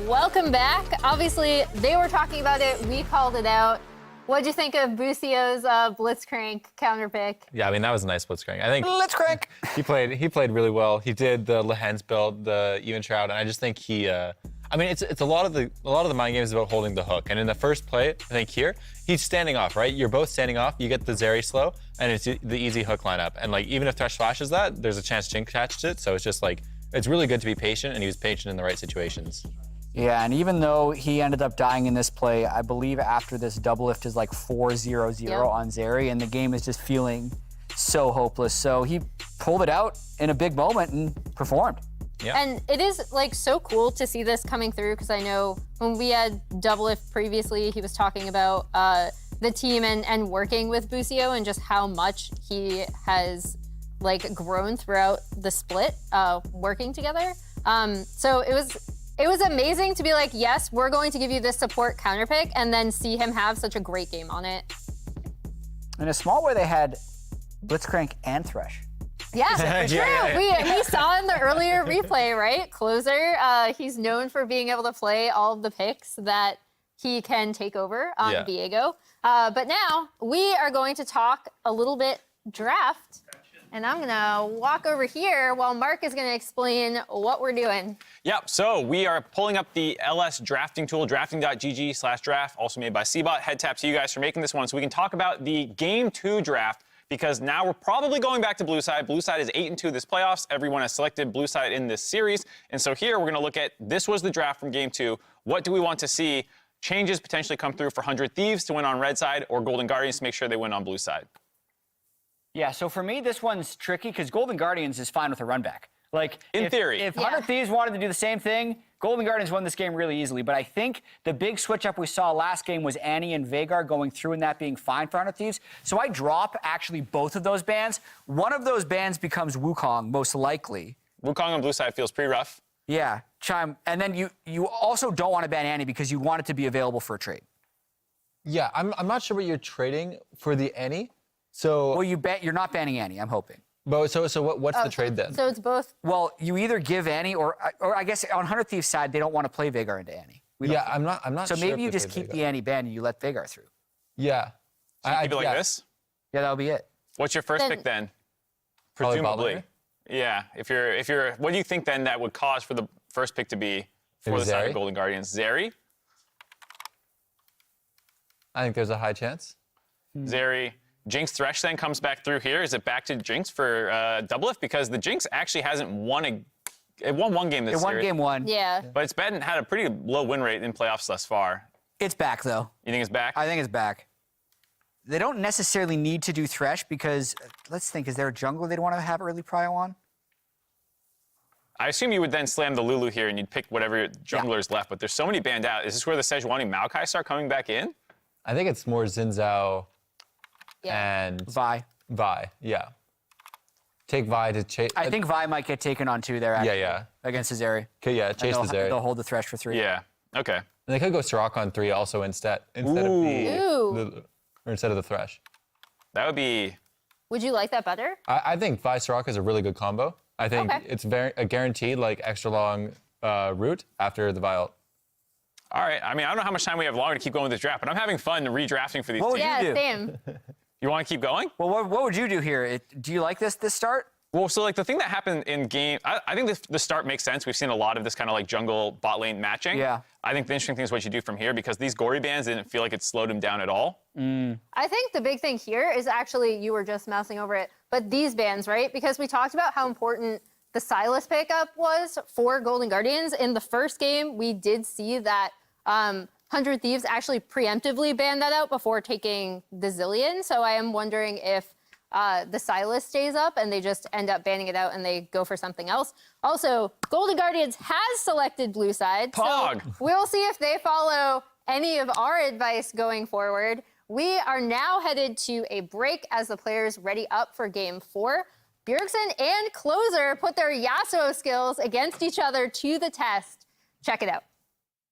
Welcome back. Obviously, they were talking about it. We called it out. What'd you think of Busio's Blitzcrank counterpick? Yeah, I mean, that was a nice Blitzcrank. I think Blitzcrank. he played really well. He did the Lehens build, the even shroud, and I just think he. I mean, it's a lot of the mind games about holding the hook. And in the first play, I think here he's standing off, right? You're both standing off. You get the Zeri slow, and it's the easy hook lineup. And like even if Thresh flashes that, there's a chance Jink catches it. So it's just like it's really good to be patient, and he was patient in the right situations. Yeah, and even though he ended up dying in this play, I believe after this double lift is like 4-0-0 on Zeri, and the game is just feeling so hopeless. So he pulled it out in a big moment and performed. Yeah. And it is like so cool to see this coming through because I know when we had double lift previously, he was talking about the team and working with Busio and just how much he has like grown throughout the split working together. So it was amazing to be like, yes, we're going to give you this support counterpick, and then see him have such a great game on it. In a small way, they had Blitzcrank and Thresh. Yeah, true. We saw in the earlier replay, right? Closer, he's known for being able to play all of the picks that he can take over on Viego. But now we are going to talk a little bit draft. And I'm gonna walk over here while Mark is gonna explain what we're doing. Yep, so we are pulling up the LS drafting tool, drafting.gg/draft, also made by Cbot. Head tap to you guys for making this one so we can talk about the Game 2 draft because now we're probably going back to Blue Side. Blue Side is 8-2 this playoffs. Everyone has selected Blue Side in this series. And so here we're gonna look at, this was the draft from Game 2. What do we want to see? Changes potentially come through for 100 Thieves to win on red side or Golden Guardians to make sure they win on blue side. Yeah, so for me, this one's tricky because Golden Guardians is fine with a run back. Like, in theory. If 100 Thieves wanted to do the same thing, Golden Guardians won this game really easily. But I think the big switch up we saw last game was Annie and Veigar going through and that being fine for 100 Thieves. So I drop actually both of those bans. One of those bans becomes Wukong, most likely. Wukong on blue side feels pretty rough. Yeah, Chime. And then you also don't want to ban Annie because you want it to be available for a trade. Yeah, I'm not sure what you're trading for the Annie. So well, you're not banning Annie, I'm hoping. But so what's the trade then? So it's both. Well, you either give Annie or I guess on 100 Thieves side they don't want to play Veigar into Annie. Yeah, I'm not So sure. maybe you just keep the Annie ban and you let Veigar through. Yeah. So you keep it like this? Yeah, that'll be it. What's your first pick then? Probably Presumably. Botlaner? Yeah. If you're what do you think then that would cause for the first pick to be for the side of Golden Guardians? Zeri? I think there's a high chance. Zeri. Jinx Thresh then comes back through here. Is it back to Jinx for double lift? Because the Jinx actually hasn't won it won one game this series. It won game one. Yeah. But it's had a pretty low win rate in playoffs thus far. It's back, though. You think it's back? I think it's back. They don't necessarily need to do Thresh because, let's think, is there a jungler they'd want to have early prio on? I assume you would then slam the Lulu here and you'd pick whatever jungler's left, but there's so many banned out. Is this where the Sejuani Maokai start coming back in? I think it's more Xin Zhao and Vi. Yeah. Take Vi to chase. I think Vi might get taken on too there, actually. Yeah. Against the Zeri. Okay, yeah, chase the Zeri. They'll hold the Thresh for 3. Yeah. Okay. And they could go Soraka on 3 also instead of the Thresh. That would be. Would you like that better? I think Vi Soraka is a really good combo. I think it's a guaranteed like extra long route after the Vi ult. All right. I mean, I don't know how much time we have longer to keep going with this draft, but I'm having fun redrafting for these What would teams. you do? Same. You want to keep going? Well, what would you do here? Do you like this start? Well, so like the thing that happened in game, I think the start makes sense. We've seen a lot of this kind of like jungle bot lane matching. Yeah. I think the interesting thing is what you do from here because these gory bans didn't feel like it slowed him down at all. I think the big thing here is actually, you were just mousing over it, but these bans, right? Because we talked about how important the Sylas pickup was for Golden Guardians. In the first game, we did see that 100 Thieves actually preemptively banned that out before taking the Zillion. So I am wondering if the Sylas stays up and they just end up banning it out and they go for something else. Also, Golden Guardians has selected blue side. Pog. So we'll see if they follow any of our advice going forward. We are now headed to a break as the players ready up for game 4. Bjergsen and Closer put their Yasuo skills against each other to the test. Check it out.